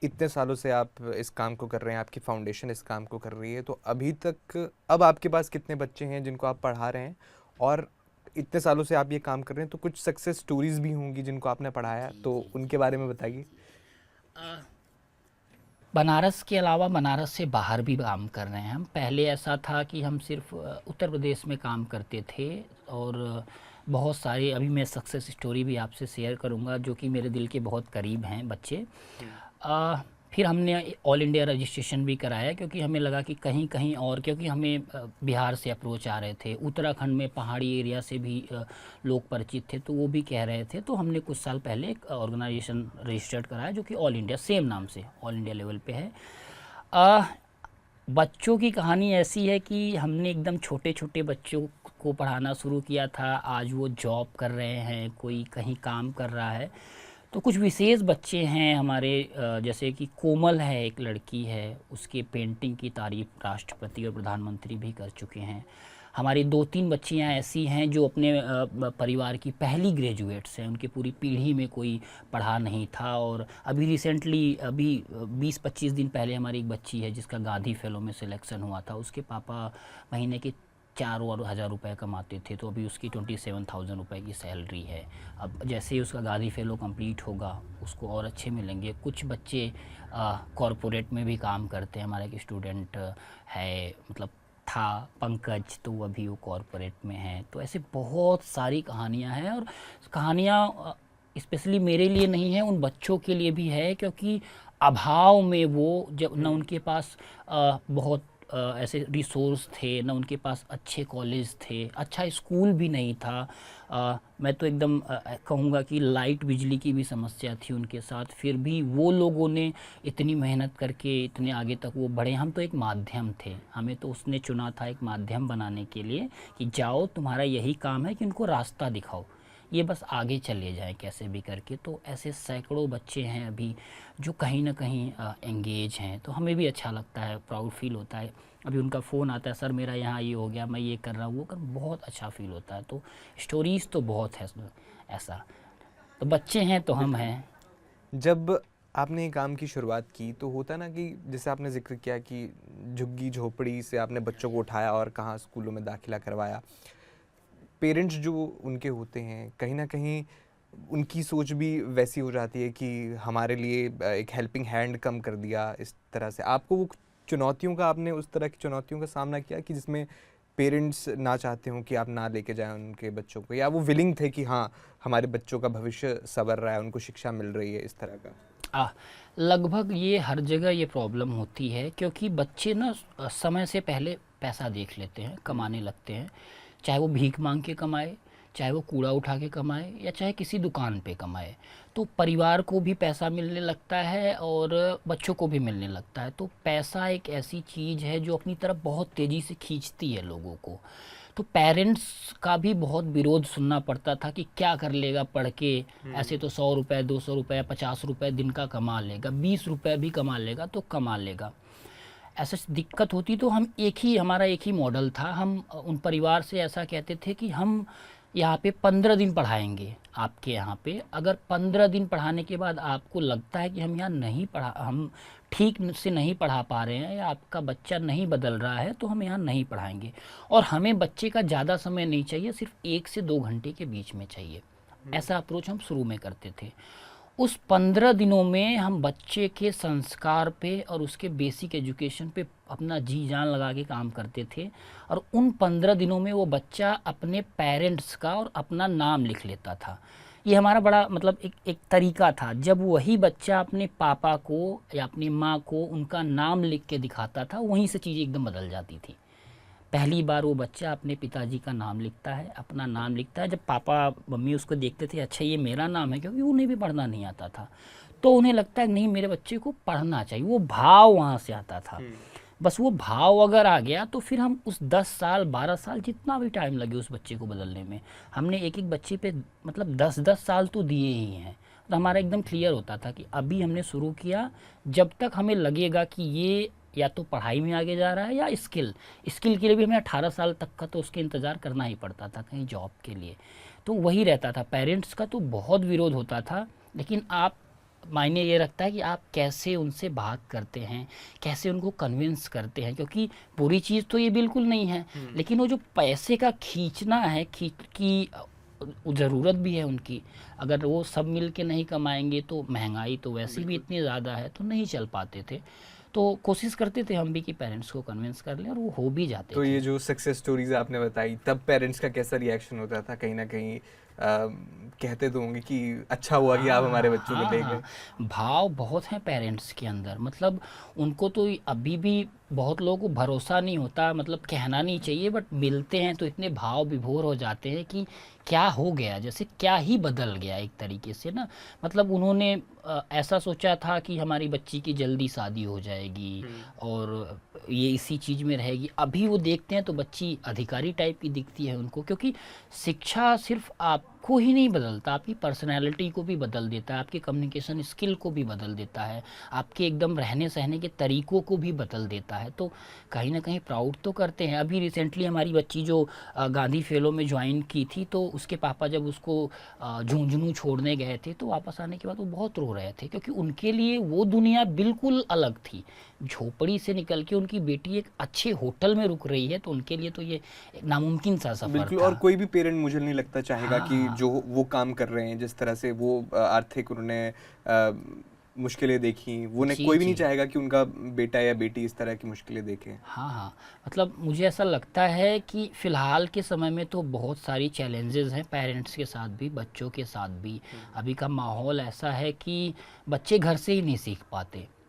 इतने सालों से आप इस काम को कर रहे हैं, आपकी फाउंडेशन इस काम को कर रही है, तो अभी तक अब आपके पास कितने बच्चे हैं जिनको आप पढ़ा रहे हैं? और इतने सालों से आप ये काम कर रहे हैं, तो कुछ सक्सेस स्टोरीज भी होंगी जिनको आपने पढ़ाया, जी तो जी जी उनके बारे में बताइए। आ, बनारस के अलावा बनारस से बाहर भी काम कर रहे हैं हम। पहले ऐसा था कि हम सिर्फ उत्तर प्रदेश में काम करते थे, और बहुत सारे अभी मैं सक्सेस स्टोरी भी आपसे शेयर करूंगा जो कि मेरे दिल के बहुत करीब हैं बच्चे। हम्म। अ, फिर हमने ऑल इंडिया रजिस्ट्रेशन भी कराया, क्योंकि हमें लगा कि कहीं कहीं और, क्योंकि हमें बिहार से अप्रोच आ रहे थे, उत्तराखंड में पहाड़ी एरिया से भी लोग परिचित थे, तो वो भी कह रहे थे। तो हमने कुछ साल पहले एक ऑर्गेनाइजेशन रजिस्टर्ड कराया जो कि ऑल इंडिया सेम नाम से ऑल इंडिया लेवल पे है। अ, बच्चों की कहानी ऐसी है कि हमने एकदम छोटे छोटे बच्चों को पढ़ाना शुरू किया था, आज वो जॉब कर रहे हैं, कोई कहीं काम कर रहा है। तो कुछ विशेष बच्चे हैं हमारे, जैसे कि कोमल है, एक लड़की है, उसके पेंटिंग की तारीफ राष्ट्रपति और प्रधानमंत्री भी कर चुके हैं। हमारी दो तीन बच्चियां ऐसी हैं जो अपने परिवार की पहली ग्रेजुएट्स हैं, उनकी पूरी पीढ़ी में कोई पढ़ा नहीं था। और अभी रिसेंटली, अभी 20-25 दिन पहले हमारी एक बच्ची है जिसका गांधी फेलो में सिलेक्शन हुआ था। उसके पापा महीने के 4 और 1000 रुपये कमाते थे, तो अभी उसकी 27,000 रुपये की सैलरी है। अब जैसे ही उसका गाड़ी फेलो कंप्लीट होगा उसको और अच्छे मिलेंगे। कुछ बच्चे कॉरपोरेट में भी काम करते हैं। हमारा एक स्टूडेंट है, मतलब था, पंकज, तो वो अभी वो कॉरपोरेट में है। तो ऐसे बहुत सारी कहानियाँ हैं, और कहानियाँ स्पेशली मेरे लिए नहीं है, उन बच्चों के लिए भी है, क्योंकि अभाव में वो जब न हम्म। उनके पास बहुत ऐसे रिसोर्स थे, न उनके पास अच्छे कॉलेज थे, अच्छा स्कूल भी नहीं था। मैं तो एकदम कहूँगा कि लाइट बिजली की भी समस्या थी उनके साथ, फिर भी वो लोगों ने इतनी मेहनत करके इतने आगे तक वो बढ़े। हम तो एक माध्यम थे, हमें तो उसने चुना था एक माध्यम बनाने के लिए कि जाओ, तुम्हारा यही काम है कि उनको रास्ता दिखाओ, ये बस आगे चले जाएं कैसे भी करके। तो ऐसे सैकड़ों बच्चे हैं अभी जो कहीं ना कहीं एंगेज हैं, तो हमें भी अच्छा लगता है, प्राउड फील होता है। अभी उनका फ़ोन आता है, सर मेरा यहाँ ये हो गया, मैं ये कर रहा हूँ, वो कर, बहुत अच्छा फील होता है। तो स्टोरीज़ तो बहुत है ऐसा। तो बच्चे हैं तो हम बिल्कुल। हैं। जब आपने ये काम की शुरुआत की, तो होता ना कि जैसे आपने ज़िक्र किया कि झुग्गी झोपड़ी से आपने बच्चों को उठाया और कहाँ स्कूलों में दाखिला करवाया। पेरेंट्स जो उनके होते हैं, कहीं न कहीं उनकी सोच भी वैसी हो जाती है कि हमारे लिए एक हेल्पिंग हैंड कम कर दिया इस तरह से। आपको वो चुनौतियों का, आपने उस तरह की चुनौतियों का सामना किया कि जिसमें पेरेंट्स ना चाहते हों कि आप ना लेके जाएँ उनके बच्चों को, या वो विलिंग थे कि हाँ, हमारे बच्चों का भविष्य संवर रहा है, उनको शिक्षा मिल रही है, इस तरह का? आ, लगभग ये हर जगह ये प्रॉब्लम होती है, क्योंकि बच्चे ना समय से पहले पैसा देख लेते हैं, हुँ। कमाने लगते हैं। चाहे वो भीख मांग के कमाए, चाहे वो कूड़ा उठा के कमाए, या चाहे किसी दुकान पे कमाए। तो परिवार को भी पैसा मिलने लगता है और बच्चों को भी मिलने लगता है। तो पैसा एक ऐसी चीज़ है जो अपनी तरफ बहुत तेज़ी से खींचती है लोगों को। तो पेरेंट्स का भी बहुत विरोध सुनना पड़ता था कि क्या कर लेगा पढ़ के, ऐसे हुँ। तो 100 रुपये, 200 रुपये, 50 रुपये दिन का कमा लेगा, 20 रुपये भी कमा लेगा तो कमा लेगा। ऐसा दिक्कत होती, तो हम एक ही, हमारा एक ही मॉडल था। हम उन परिवार से ऐसा कहते थे कि हम यहाँ पे 15 दिन पढ़ाएंगे आपके यहाँ पे, अगर 15 दिन पढ़ाने के बाद आपको लगता है कि हम यहाँ नहीं पढ़ा, हम ठीक से नहीं पढ़ा पा रहे हैं, या आपका बच्चा नहीं बदल रहा है, तो हम यहाँ नहीं पढ़ाएंगे। और हमें बच्चे का ज़्यादा समय नहीं चाहिए, सिर्फ 1 से 2 घंटे के बीच में चाहिए। हुँ। ऐसा अप्रोच हम शुरू में करते थे। उस 15 दिनों में हम बच्चे के संस्कार पे और उसके बेसिक एजुकेशन पे अपना जी जान लगा के काम करते थे। और उन 15 दिनों में वो बच्चा अपने पेरेंट्स का और अपना नाम लिख लेता था। ये हमारा बड़ा मतलब एक एक तरीका था। जब वही बच्चा अपने पापा को या अपनी माँ को उनका नाम लिख के दिखाता था, वहीं से चीज़ें एकदम बदल जाती थी। पहली बार वो बच्चा अपने पिताजी का नाम लिखता है, अपना नाम लिखता है। जब पापा मम्मी उसको देखते थे, अच्छा ये मेरा नाम है, क्योंकि उन्हें भी पढ़ना नहीं आता था, तो उन्हें लगता है नहीं मेरे बच्चे को पढ़ना चाहिए। वो भाव वहाँ से आता था। हुँ। बस वो भाव अगर आ गया तो फिर हम उस 10 साल 12 साल जितना भी टाइम लगे उस बच्चे को बदलने में, हमने एक एक बच्चे पे मतलब 10-10 साल तो दिए ही हैं। तो हमारा एकदम क्लियर होता था कि अभी हमने शुरू किया, जब तक हमें लगेगा कि ये या तो पढ़ाई में आगे जा रहा है या स्किल, स्किल के लिए भी हमें 18 साल तक का तो उसके इंतज़ार करना ही पड़ता था कहीं जॉब के लिए। तो वही रहता था। पेरेंट्स का तो बहुत विरोध होता था, लेकिन आप मायने ये रखता है कि आप कैसे उनसे बात करते हैं, कैसे उनको कन्विंस करते हैं, क्योंकि बुरी चीज़ तो ये बिल्कुल नहीं है, लेकिन वो जो पैसे का खींचना है, की ज़रूरत भी है उनकी। अगर वो सब मिल के नहीं कमाएंगे तो महंगाई तो वैसे भी इतनी ज़्यादा है, तो नहीं चल पाते थे। तो कोशिश करते थे हम भी कि पेरेंट्स को कन्विंस कर लें, और वो हो भी जाते तो थे। ये जो सक्सेस स्टोरीज आपने बताई, तब पेरेंट्स का कैसा रिएक्शन होता था? कहीं ना कहीं कहते तो होंगे कि अच्छा हुआ कि आप हमारे हाँ बच्चों को हाँ ले गए। हाँ, भाव बहुत हैं पेरेंट्स के अंदर। मतलब उनको तो अभी भी बहुत लोगों को भरोसा नहीं होता, मतलब कहना नहीं चाहिए, बट मिलते हैं तो इतने भाव विभोर हो जाते हैं कि क्या हो गया, जैसे क्या ही बदल गया एक तरीके से ना। मतलब उन्होंने ऐसा सोचा था कि हमारी बच्ची की जल्दी शादी हो जाएगी और ये इसी चीज़ में रहेगी। अभी वो देखते हैं तो बच्ची अधिकारी टाइप की दिखती है उनको, क्योंकि शिक्षा सिर्फ आपको ही नहीं बदलता, आपकी पर्सनैलिटी को भी बदल देता है, आपकी कम्युनिकेशन स्किल को भी बदल देता है, आपके एकदम रहने सहने के तरीक़ों को भी बदल देता है। तो कहीं ना कहीं प्राउड तो करते हैं। अभी रिसेंटली हमारी बच्ची जो गांधी फेलो में ज्वाइन की थी, तो उसके पापा जब उसको झुंझुनू छोड़ने गए थे, तो वापस आने के बाद वो बहुत रो रहे थे, क्योंकि उनके लिए वो दुनिया बिल्कुल अलग थी। झोपड़ी से निकल के उनकी बेटी एक अच्छे होटल में रुक रही है, तो उनके लिए तो ये एक नामुमकिन सा सफ़र बिल्कुल। और था। कोई भी पेरेंट मुझे नहीं लगता चाहेगा हाँ कि हाँ। जो वो काम कर रहे हैं, जिस तरह से वो आर्थिक उन्होंने मुश्किलें देखी, वो ने जी कोई भी नहीं जी। चाहेगा कि उनका बेटा या बेटी इस तरह की मुश्किलें देखे। हाँ हाँ, मतलब मुझे ऐसा लगता है कि फ़िलहाल के समय में तो बहुत सारी चैलेंजेस हैं, पेरेंट्स के साथ भी, बच्चों के साथ भी। अभी का माहौल ऐसा है कि बच्चे घर से ही नहीं सीख पाते।